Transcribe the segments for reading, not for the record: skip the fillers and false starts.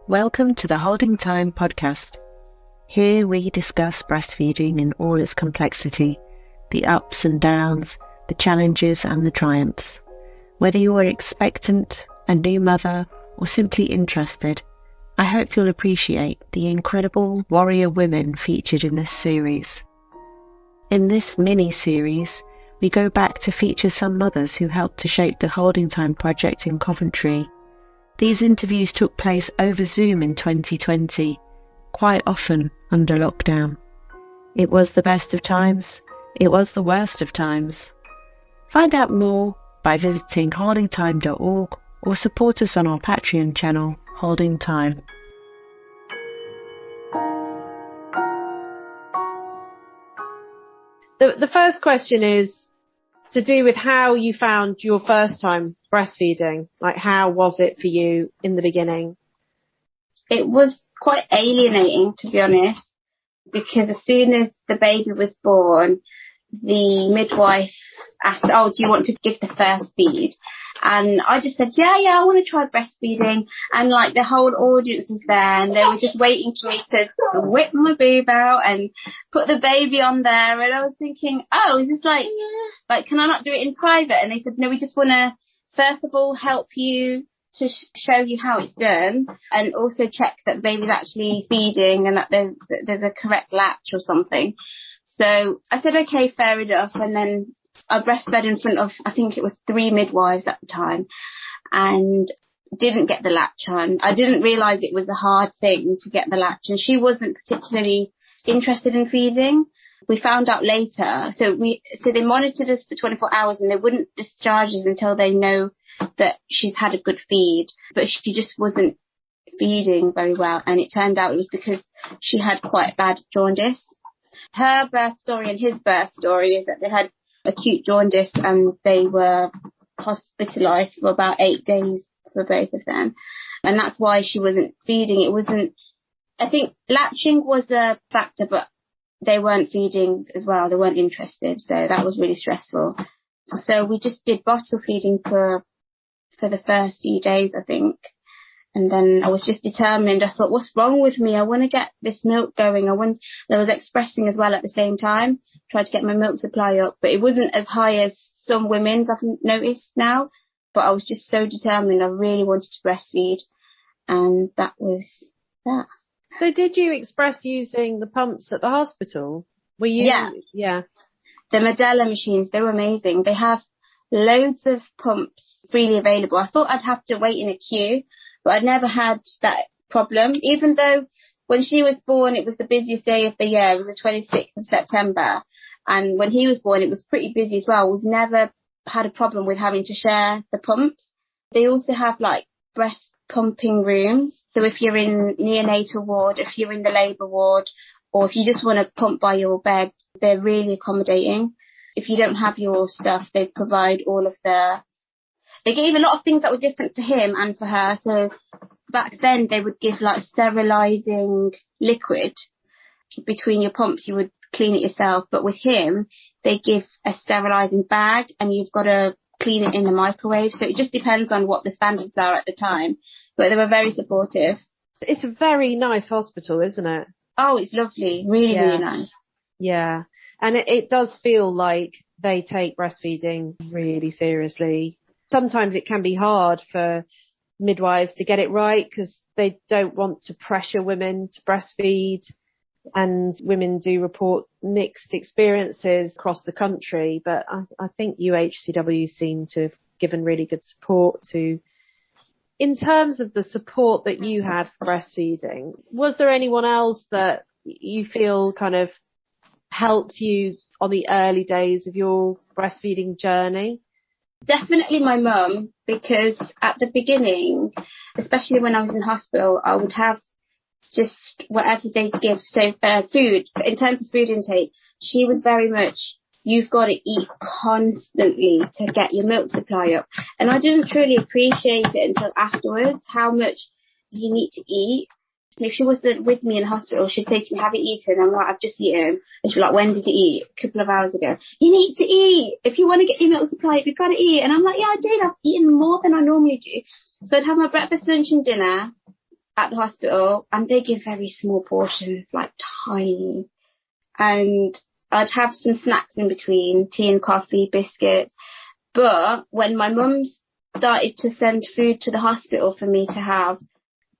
Welcome to the Holding Time podcast. Here we discuss breastfeeding in all its complexity, the ups and downs, the challenges and the triumphs. Whether you are expectant, a new mother, or simply interested, I hope you'll appreciate the incredible warrior women featured in this series. In this mini-series, we go back to feature some mothers who helped to shape the Holding Time project in Coventry. These interviews took place over Zoom in 2020, quite often under lockdown. It was the best of times, it was the worst of times. Find out more by visiting holdingtime.org or support us on our Patreon channel, Holding Time. The first question is to do with how you found your first time breastfeeding. Like, how was it for you in the beginning? It was quite alienating, to be honest, because as soon as the baby was born, the midwife asked, do you want to give the first feed? And I just said, yeah, I want to try breastfeeding. And like the whole audience was there and they were just waiting for me to whip my boob out and put the baby on there. And I was thinking, is this like, can I not do it in private? And they said, no, we just want to, first of all, help you to show you how it's done and also check that the baby's actually feeding and that there's a correct latch or something. So I said, okay, fair enough. And then I breastfed in front of, I think it was 3 midwives at the time, and didn't get the latch on. I didn't realise it was a hard thing to get the latch, and she wasn't particularly interested in feeding. We found out later. So they monitored us for 24 hours and they wouldn't discharge us until they know that she's had a good feed. But she just wasn't feeding very well. And it turned out it was because she had quite bad jaundice. Her birth story and his birth story is that they had acute jaundice and they were hospitalised for about 8 days for both of them. And that's why she wasn't feeding. I think latching was a factor, but they weren't feeding as well. They weren't interested. So that was really stressful. So we just did bottle feeding for the first few days, I think. And then I was just determined. I thought, what's wrong with me? I want to get this milk going. There was expressing as well at the same time. Tried to get my milk supply up, but it wasn't as high as some women's I've noticed now. But I was just so determined. I really wanted to breastfeed. And that was that. So did you express using the pumps at the hospital? Were you? Yeah. The Medela machines, they were amazing. They have loads of pumps freely available. I thought I'd have to wait in a queue, but I'd never had that problem. Even though when she was born, it was the busiest day of the year. It was the 26th of September. And when he was born, it was pretty busy as well. We've never had a problem with having to share the pumps. They also have like breast pumping rooms. So if you're in neonatal ward, if you're in the labour ward, or if you just want to pump by your bed, they're really accommodating. If you don't have your stuff, they provide all of they gave a lot of things that were different for him and for her. So back then they would give like sterilising liquid between your pumps. You would clean it yourself. But with him, they give a sterilising bag and you've got to clean it in the microwave. So it just depends on what the standards are at the time. But they were very supportive. It's a very nice hospital, isn't it? Oh, it's lovely. Really, really nice. Yeah. And it does feel like they take breastfeeding really seriously. Sometimes it can be hard for midwives to get it right because they don't want to pressure women to breastfeed. And women do report mixed experiences across the country. But I think UHCW seem to have given really good support to. In terms of the support that you had for breastfeeding, was there anyone else that you feel kind of helped you on the early days of your breastfeeding journey? Definitely my mum, because at the beginning, especially when I was in hospital, I would have just whatever they'd give. So food, in terms of food intake, she was very much, you've got to eat constantly to get your milk supply up. And I didn't truly appreciate it until afterwards, how much you need to eat. If she was with me in the hospital, she'd say to me, have you eaten? I'm like, I've just eaten. And she'd be like, when did you eat? A couple of hours ago. You need to eat. If you want to get your milk supply, you've got to eat. And I'm like, yeah, I did. I've eaten more than I normally do. So I'd have my breakfast, lunch and dinner. at the hospital, and they give very small portions, like tiny. And I'd have some snacks in between, tea and coffee, biscuits. But when my mum started to send food to the hospital for me to have,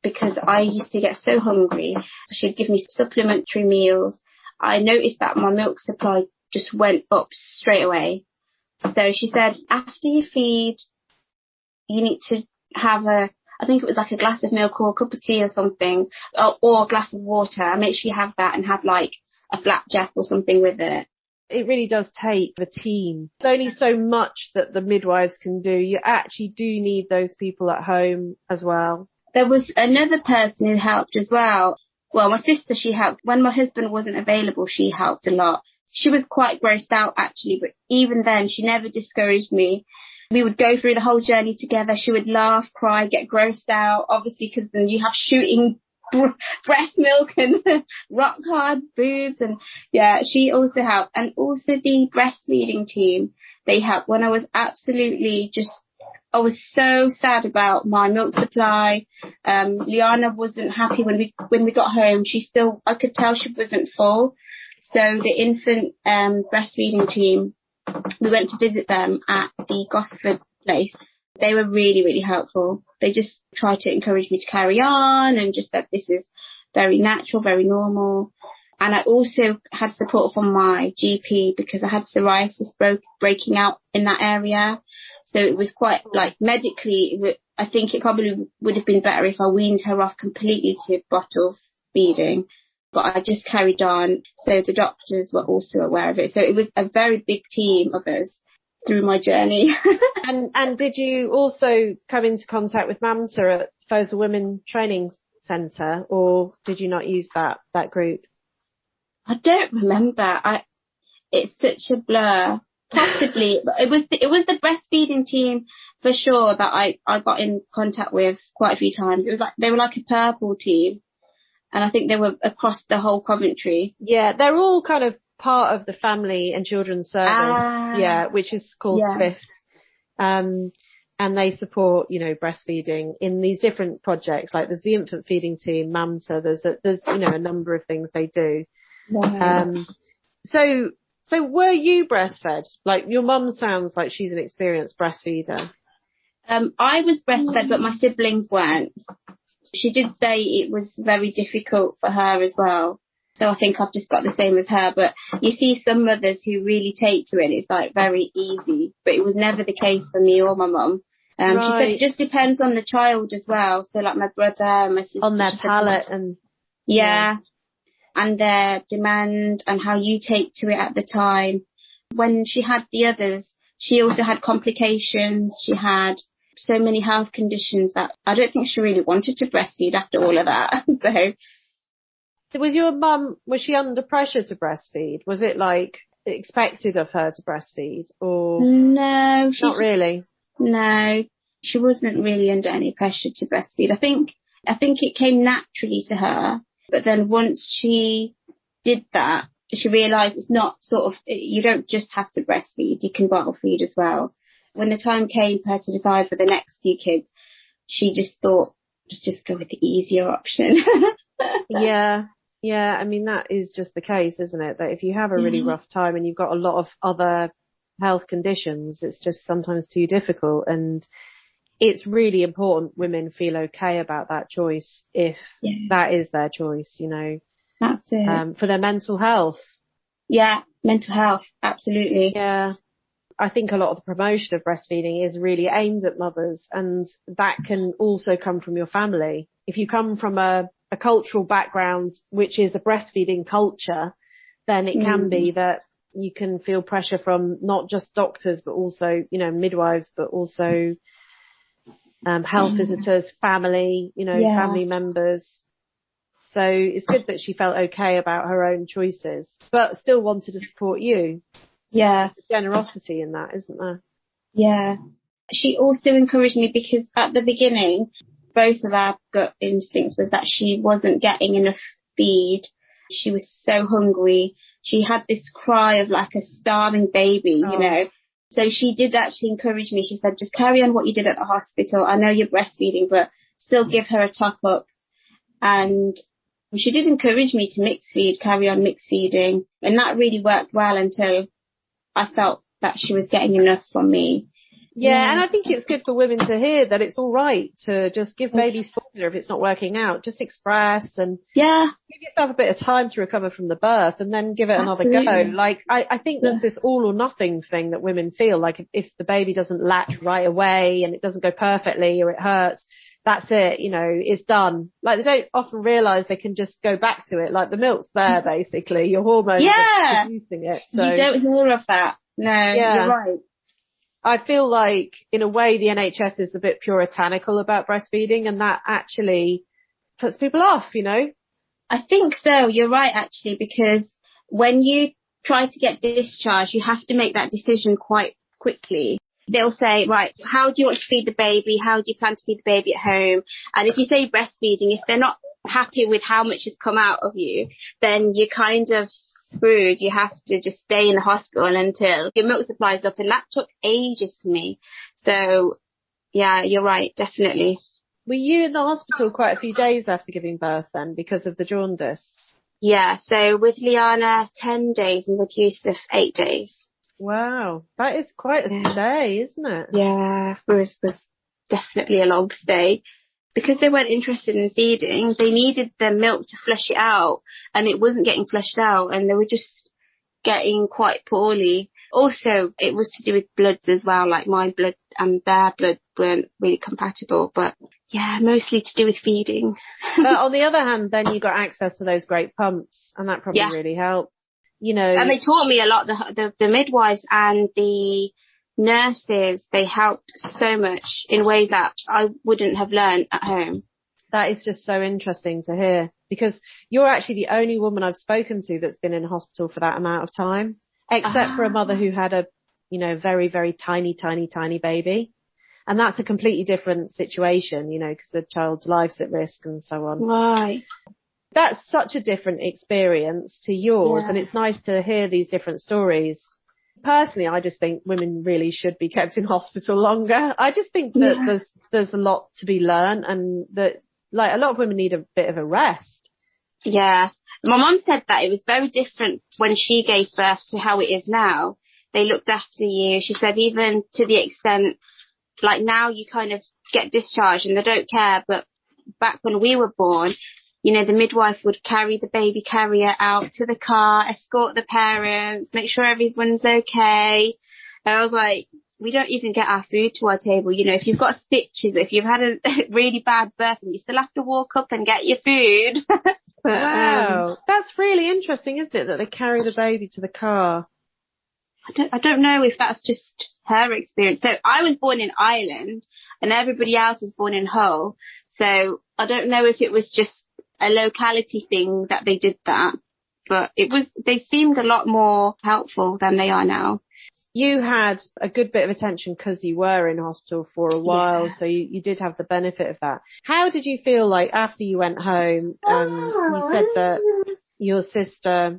because I used to get so hungry, she'd give me supplementary meals. I noticed that my milk supply just went up straight away. So she said, after you feed, you need to have I think it was like a glass of milk or a cup of tea or something, or a glass of water. And make sure you have that and have like a flapjack or something with it. It really does take a team. There's only so much that the midwives can do. You actually do need those people at home as well. There was another person who helped as well. Well, my sister, she helped. When my husband wasn't available, she helped a lot. She was quite grossed out, actually, but even then, she never discouraged me. We would go through the whole journey together. She would laugh, cry, get grossed out, obviously, because then you have shooting breast milk and rock hard boobs. And yeah, she also helped. And also the breastfeeding team, they helped when I was absolutely I was so sad about my milk supply. Liana wasn't happy when we got home. I could tell she wasn't full. So the infant breastfeeding team, we went to visit them at the Gosford place. They were really, really helpful. They just tried to encourage me to carry on and just that this is very natural, very normal. And I also had support from my GP because I had psoriasis breaking out in that area. So it was quite like medically, I think it probably would have been better if I weaned her off completely to bottle feeding. But I just carried on. So the doctors were also aware of it. So it was a very big team of us through my journey. And did you also come into contact with MAMTA at Fosa Women Training Centre, or did you not use that group? I don't remember. It's such a blur. Possibly. It was the breastfeeding team for sure that I got in contact with quite a few times. It was like they were like a purple team. And I think they were across the whole Coventry. Yeah, they're all kind of part of the Family and Children's Service, which is called SPIFT. And they support, breastfeeding in these different projects. Like there's the infant feeding team, MAMTA, there's a number of things they do. Wow. So were you breastfed? Like your mum sounds like she's an experienced breastfeeder. I was breastfed, but my siblings weren't. She did say it was very difficult for her as well. So I think I've just got the same as her. But you see some mothers who really take to it. It's like very easy. But it was never the case for me or my mum. Right. She said it just depends on the child as well. So like my brother and my sister. On their palate and... Yeah. And their demand and how you take to it at the time. When she had the others, she also had complications. She had so many health conditions that I don't think she really wanted to breastfeed after all of that. So was your mum, was she under pressure to breastfeed? Was it like expected of her to breastfeed or? No. Not really? No, she wasn't really under any pressure to breastfeed. I think it came naturally to her. But then once she did that, she realised it's not you don't just have to breastfeed, you can bottle feed as well. When the time came for her to decide for the next few kids, she just thought, just go with the easier option. Yeah. I mean, that is just the case, isn't it? That if you have a really rough time and you've got a lot of other health conditions, it's just sometimes too difficult. And it's really important women feel okay about that choice if that is their choice, That's it. For their mental health. Yeah, mental health, absolutely. Yeah. I think a lot of the promotion of breastfeeding is really aimed at mothers, and that can also come from your family. If you come from a cultural background, which is a breastfeeding culture, then it can be that you can feel pressure from not just doctors, but also, midwives, but also health visitors, family, family members. So it's good that she felt okay about her own choices, but still wanted to support you. Yeah. There's generosity in that, isn't there? Yeah. She also encouraged me because at the beginning, both of our gut instincts was that she wasn't getting enough feed. She was so hungry. She had this cry of like a starving baby, So she did actually encourage me. She said, just carry on what you did at the hospital. I know you're breastfeeding, but still give her a top up. And she did encourage me to mix feed, carry on mix feeding. And that really worked well until I felt that she was getting enough from me. Yeah, and I think it's good for women to hear that it's all right to just give babies formula if it's not working out. Just express and give yourself a bit of time to recover from the birth and then give it another go. Like, I think there's this all or nothing thing that women feel like if the baby doesn't latch right away and it doesn't go perfectly or it hurts, that's it, you know, it's done. Like, they don't often realise they can just go back to it. Like, the milk's there, basically. Your hormones are producing it. So. You don't hear of that. No, you're right. I feel like, in a way, the NHS is a bit puritanical about breastfeeding, and that actually puts people off, you know? I think so. You're right, actually, because when you try to get discharged, you have to make that decision quite quickly. They'll say, right, how do you want to feed the baby? How do you plan to feed the baby at home? And if you say breastfeeding, if they're not happy with how much has come out of you, then you're kind of screwed. You have to just stay in the hospital until your milk supply is up, and that took ages for me. So yeah, you're right, definitely. Were you in the hospital quite a few days after giving birth then because of the jaundice? Yeah, so with Liana 10 days and with Yusuf 8 days. Wow, that is quite a stay, isn't it? Yeah, for us was definitely a long stay. Because they weren't interested in feeding, they needed the milk to flush it out, and it wasn't getting flushed out, and they were just getting quite poorly. Also, it was to do with bloods as well, like my blood and their blood weren't really compatible, but yeah, mostly to do with feeding. But on the other hand, then you got access to those great pumps, and that probably really helped. You know, and they taught me a lot. The midwives and the nurses, they helped so much in ways that I wouldn't have learned at home. That is just so interesting to hear, because you're actually the only woman I've spoken to that's been in hospital for that amount of time, except for a mother who had a, you know, very, very tiny baby. And that's a completely different situation, you know, because the child's life's at risk and so on. Right. That's such a different experience to yours, and it's nice to hear these different stories. Personally, I just think women really should be kept in hospital longer. I just think that there's a lot to be learned, and that, like, a lot of women need a bit of a rest. Yeah. My mum said that it was very different when she gave birth to how it is now. They looked after you. She said even to the extent, like, now you kind of get discharged and they don't care, but back when we were born, you know, the midwife would carry the baby carrier out to the car, escort the parents, make sure everyone's okay. And I was like, we don't even get our food to our table. You know, if you've got stitches, if you've had a really bad birth, and you still have to walk up and get your food. But, wow. That's really interesting, isn't it, that they carry the baby to the car? I don't know if that's just her experience. So I was born in Ireland and everybody else was born in Hull. So I don't know if it was just a locality thing that they did that, but they seemed a lot more helpful than they are now. You had a good bit of attention because you were in hospital for a while, so you did have the benefit of that. How did you feel like after you went home? You said that your sister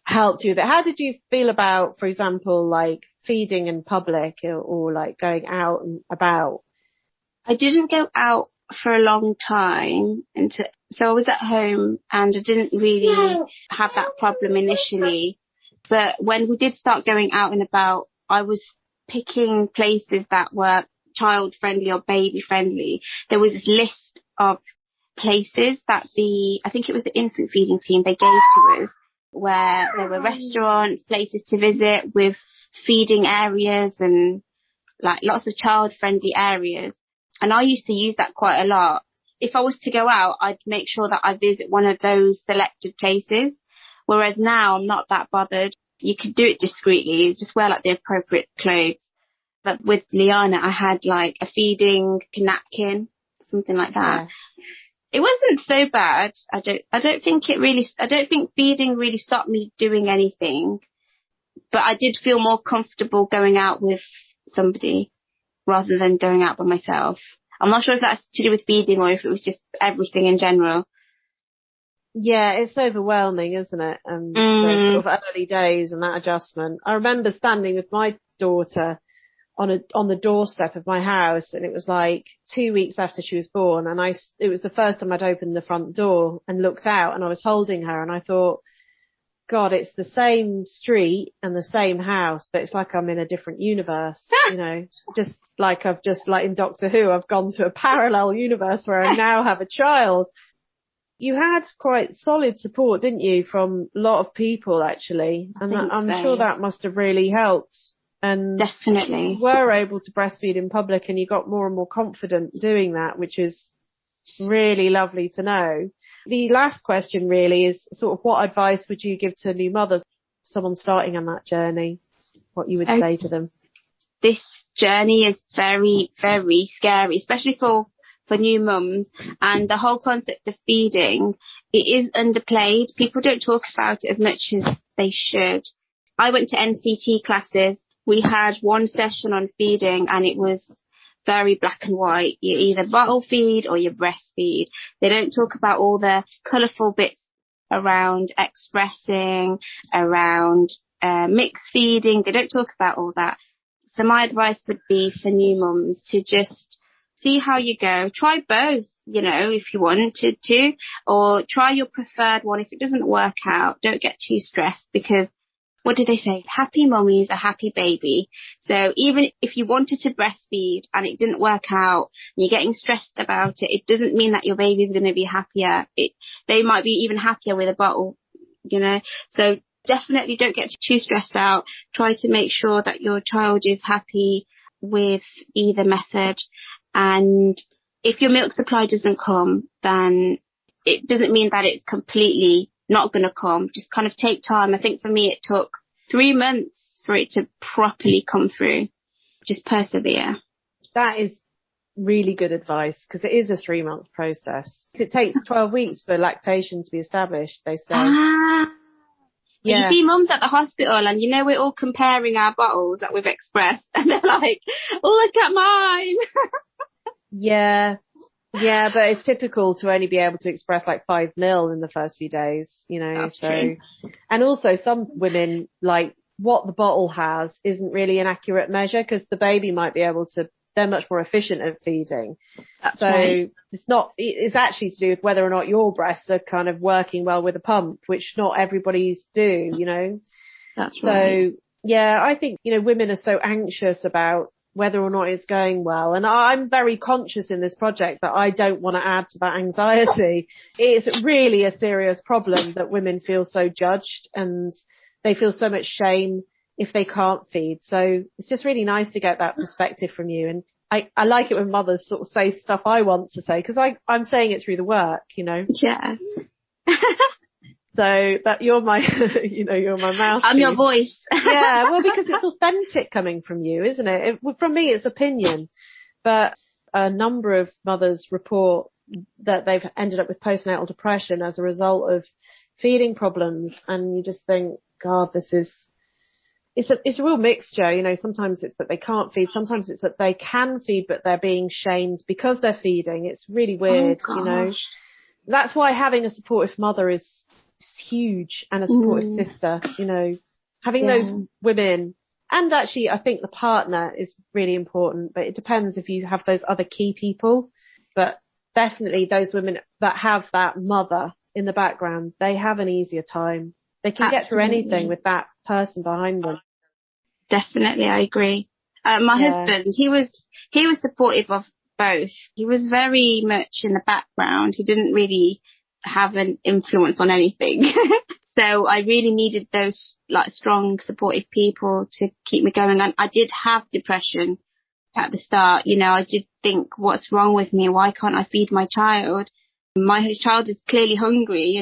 helped you with it. How did you feel about, for example, like feeding in public or like going out and about? I didn't go out for a long time, so I was at home and I didn't really have that problem initially. But when we did start going out and about, I was picking places that were child friendly or baby friendly. There was this list of places that I think it was the infant feeding team, they gave to us, where there were restaurants, places to visit with feeding areas and like lots of child friendly areas. And I used to use that quite a lot. If I was to go out, I'd make sure that I visit one of those selected places. Whereas now I'm not that bothered. You could do it discreetly, just wear like the appropriate clothes. But with Liana, I had like a feeding napkin, something like that. Yeah. It wasn't so bad. I don't think feeding really stopped me doing anything. But I did feel more comfortable going out with somebody rather than going out by myself. I'm not sure if that's to do with feeding or if it was just everything in general. Yeah, it's overwhelming, isn't it? The sort of early days and that adjustment. I remember standing with my daughter on the doorstep of my house, and it was like 2 weeks after she was born, and it was the first time I'd opened the front door and looked out, and I was holding her, and I thought, God, it's the same street and the same house, but it's like I'm in a different universe, just like in Doctor Who, I've gone to a parallel universe where I now have a child. You had quite solid support, didn't you, from a lot of people, actually, and I'm sure that must have really helped. And definitely, you were able to breastfeed in public, and you got more and more confident doing that, which is really lovely to know. The last question really is sort of, what advice would you give to new mothers, someone starting on that journey, what you would say to them? This journey is very, very scary, especially for new mums, and the whole concept of feeding, it is underplayed. People don't talk about it as much as they should. I went to NCT classes. We had one session on feeding, and it was very black and white. You either bottle feed or you breastfeed. They don't talk about all the colourful bits around expressing, around mixed feeding. They don't talk about all that. So my advice would be for new mums to just see how you go. Try both, if you wanted to, or try your preferred one. If it doesn't work out, don't get too stressed, because what do they say? Happy mummy is a happy baby. So even if you wanted to breastfeed and it didn't work out and you're getting stressed about it, it doesn't mean that your baby is going to be happier. They might be even happier with a bottle, So definitely don't get too stressed out. Try to make sure that your child is happy with either method. And if your milk supply doesn't come, then it doesn't mean that it's completely not going to come. Just kind of take time. I think for me, it took 3 months for it to properly come through. Just persevere. That is really good advice, because it is a 3-month process. It takes 12 weeks for lactation to be established, they say. Yeah. You see mums at the hospital, and we're all comparing our bottles that we've expressed, and they're like, oh, look at mine. Yeah, but it's typical to only be able to express like 5 ml in the first few days, That's true. And also some women, like, what the bottle has isn't really an accurate measure, because the baby might be able to, they're much more efficient at feeding. That's right. It's actually to do with whether or not your breasts are kind of working well with a pump, which not everybody's do, That's right. So yeah, I think, women are so anxious about whether or not it's going well. And I'm very conscious in this project that I don't want to add to that anxiety. It's really a serious problem that women feel so judged, and they feel so much shame if they can't feed. So it's just really nice to get that perspective from you. And I like it when mothers sort of say stuff I want to say, because I'm saying it through the work, Yeah. So that you're my, you're my mouthpiece. I'm your voice. Yeah, well, because it's authentic coming from you, isn't it? From me, it's opinion. But a number of mothers report that they've ended up with postnatal depression as a result of feeding problems. And you just think, God, it's a real mixture. Sometimes it's that they can't feed. Sometimes it's that they can feed, but they're being shamed because they're feeding. It's really weird, That's why having a supportive mother is huge, and a supportive sister, having those women, and actually I think the partner is really important, but it depends if you have those other key people. But definitely those women that have that mother in the background, they have an easier time. They can get through anything with that person behind them. Definitely, I agree. My husband, he was supportive of both. He was very much in the background. He didn't really have an influence on anything. So I really needed those strong, supportive people to keep me going. And I did have depression at the start. I did think, what's wrong with me? Why can't I feed my child? My child is clearly hungry.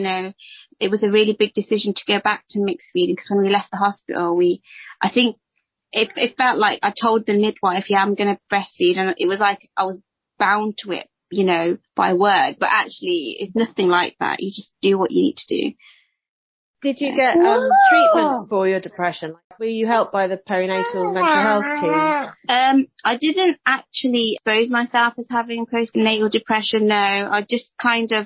It was a really big decision to go back to mixed feeding, because when we left the hospital, I think it felt like I told the midwife, I'm going to breastfeed, and it was like I was bound to it, by word, but actually it's nothing like that. You just do what you need to do. Did you get treatment for your depression? Were you helped by the perinatal mental health team? I didn't actually expose myself as having postnatal depression, no. I just kind of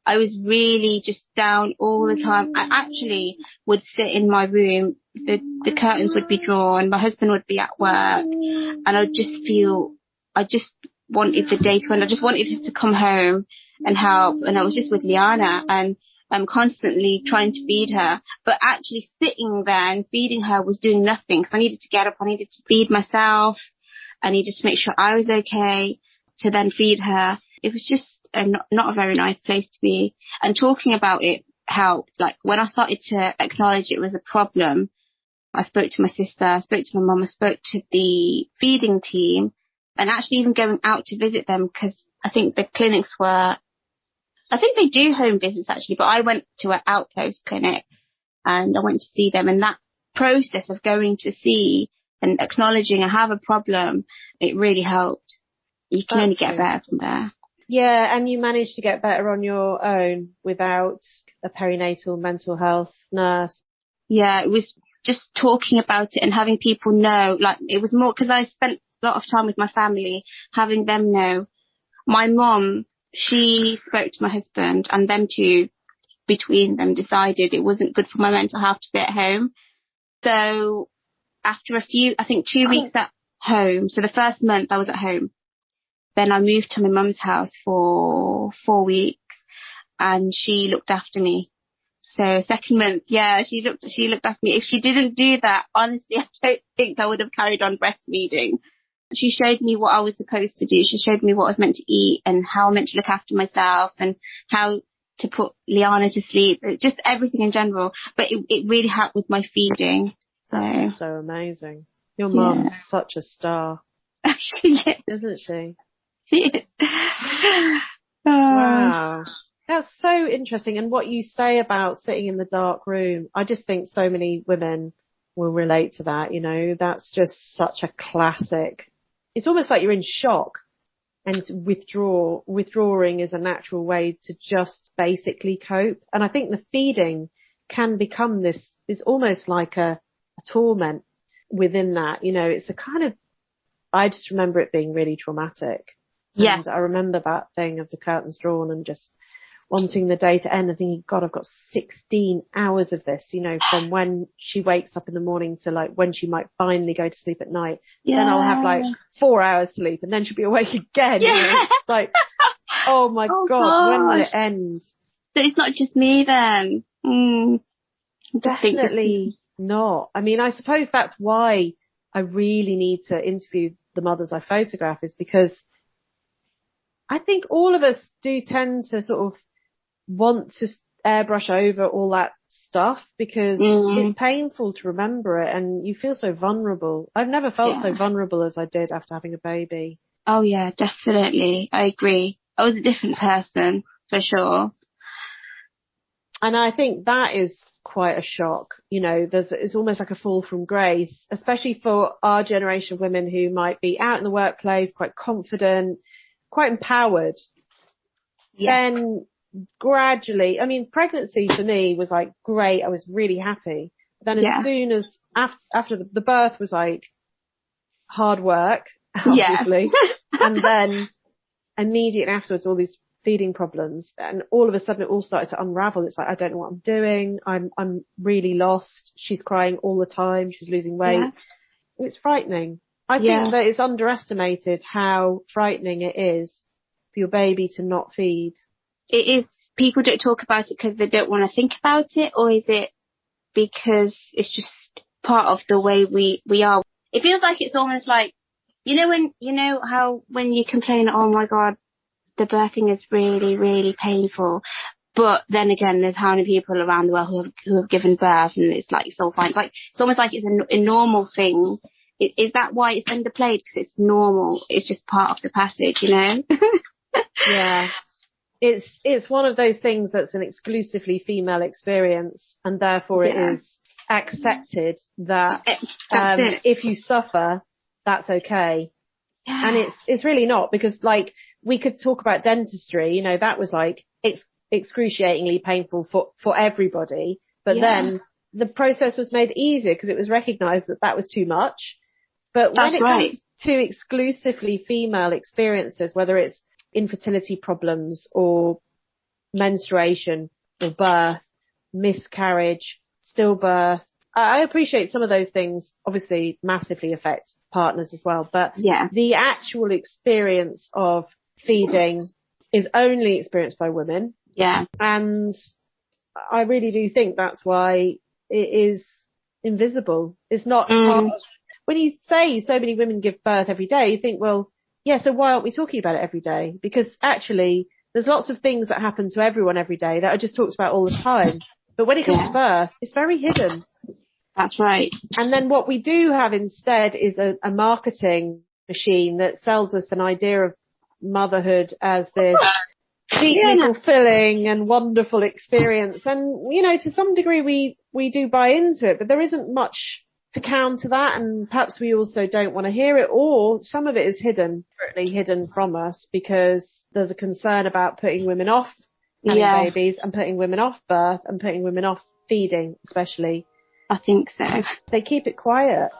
I was really just down all the time. I actually would sit in my room the curtains would be drawn, my husband would be at work, and I just wanted the day to end. I just wanted her to come home and help, and I was just with Liana, and I'm constantly trying to feed her, but actually sitting there and feeding her was doing nothing, because I needed to get up, I needed to feed myself, I needed to make sure I was okay to then feed her. It was just not a very nice place to be, and talking about it helped. Like, when I started to acknowledge it was a problem, I spoke to my sister, I spoke to my mum, I spoke to the feeding team, and actually even going out to visit them, because I think the clinics I think they do home visits actually, but I went to an outpost clinic and I went to see them, and that process of going to see and acknowledging I have a problem, it really helped. You can only get better from there. Yeah, and you managed to get better on your own without a perinatal mental health nurse. Yeah, it was just talking about it and having people know, like, it was more because I spent a lot of time with my family, having them know. My mum, she spoke to my husband, and them two, between them, decided it wasn't good for my mental health to stay at home. So after I think 2 weeks at home, so the first month I was at home, then I moved to my mum's house for 4 weeks, and she looked after me. So second month, yeah, she looked after me. If she didn't do that, honestly, I don't think I would have carried on breastfeeding. She showed me what I was supposed to do. She showed me what I was meant to eat and how I meant to look after myself and how to put Liana to sleep, just everything in general. But it really helped with my feeding. That's so amazing. Your mum's such a star. She is. Isn't she? She is. Wow. That's so interesting. And what you say about sitting in the dark room, I just think so many women will relate to that. You know, that's just such a classic. It's almost like you're in shock, and withdrawing is a natural way to just basically cope. And I think the feeding can become this is almost like a torment within that. You know, it's a kind of, I just remember it being really traumatic. Yeah. And I remember that thing of the curtains drawn and just wanting the day to end and thinking, God, I've got 16 hours of this, you know, from when she wakes up in the morning to like when she might finally go to sleep at night. Yeah. Then I'll have like 4 hours sleep and then she'll be awake again. Yeah. You know? It's like, oh my God, when will it end? So it's not just me then. Definitely not. I mean, I suppose that's why I really need to interview the mothers I photograph, is because I think all of us do tend to sort of want to airbrush over all that stuff because it's painful to remember it and you feel so vulnerable. I've never felt so vulnerable as I did after having a baby. Oh yeah, definitely. I agree. I was a different person for sure. And I think that is quite a shock. You know, it's almost like a fall from grace, especially for our generation of women who might be out in the workplace, quite confident, quite empowered. Yes. Then gradually, I mean, pregnancy for me was like great. I was really happy. Then as soon as after the birth was like hard work, obviously. And then immediately afterwards, all these feeding problems, and all of a sudden it all started to unravel. It's like, I don't know what I'm doing. I'm really lost. She's crying all the time. She's losing weight. Yeah. It's frightening. I think that it's underestimated how frightening it is for your baby to not feed. It is. People don't talk about it because they don't want to think about it, or is it because it's just part of the way we are? It feels like it's almost like, how when you complain, oh my God, the birthing is really, really painful. But then again, there's how many people around the world who have given birth and it's like, it's all fine. It's almost like it's a normal thing. Is that why it's underplayed? Because it's normal. It's just part of the passage, you know? Yeah. It's one of those things that's an exclusively female experience, and therefore it is accepted that if you suffer, that's okay. Yeah. And it's really not, because like we could talk about dentistry, you know, that was like excruciatingly painful for everybody, but then the process was made easier because it was recognised that was too much. But when it comes to exclusively female experiences, whether it's infertility problems or menstruation or birth, miscarriage, stillbirth, I appreciate some of those things obviously massively affect partners as well, but Yeah. the actual experience of feeding is only experienced by women. Yeah. And I really do think that's why it is invisible. It's not part of, when you say so many women give birth every day, you think, well, yeah, so why aren't we talking about it every day? Because actually there's lots of things that happen to everyone every day that are just talked about all the time. But when it comes to birth, it's very hidden. That's right. And then what we do have instead is a marketing machine that sells us an idea of motherhood as this deeply fulfilling and wonderful experience. And, you know, to some degree we do buy into it, but there isn't much to counter that. And perhaps we also don't want to hear it, or some of it is hidden from us because there's a concern about putting women off having babies and putting women off birth and putting women off feeding, especially. I think so. They keep it quiet.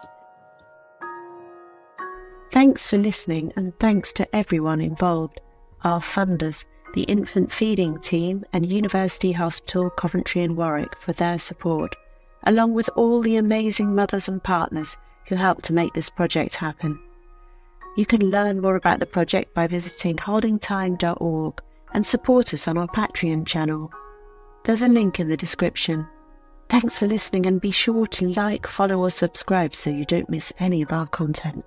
Thanks for listening, and thanks to everyone involved, our funders, the infant feeding team and University Hospital Coventry and Warwick for their support, along with all the amazing mothers and partners who helped to make this project happen. You can learn more about the project by visiting holdingtime.org and support us on our Patreon channel. There's a link in the description. Thanks for listening, and be sure to like, follow or subscribe so you don't miss any of our content.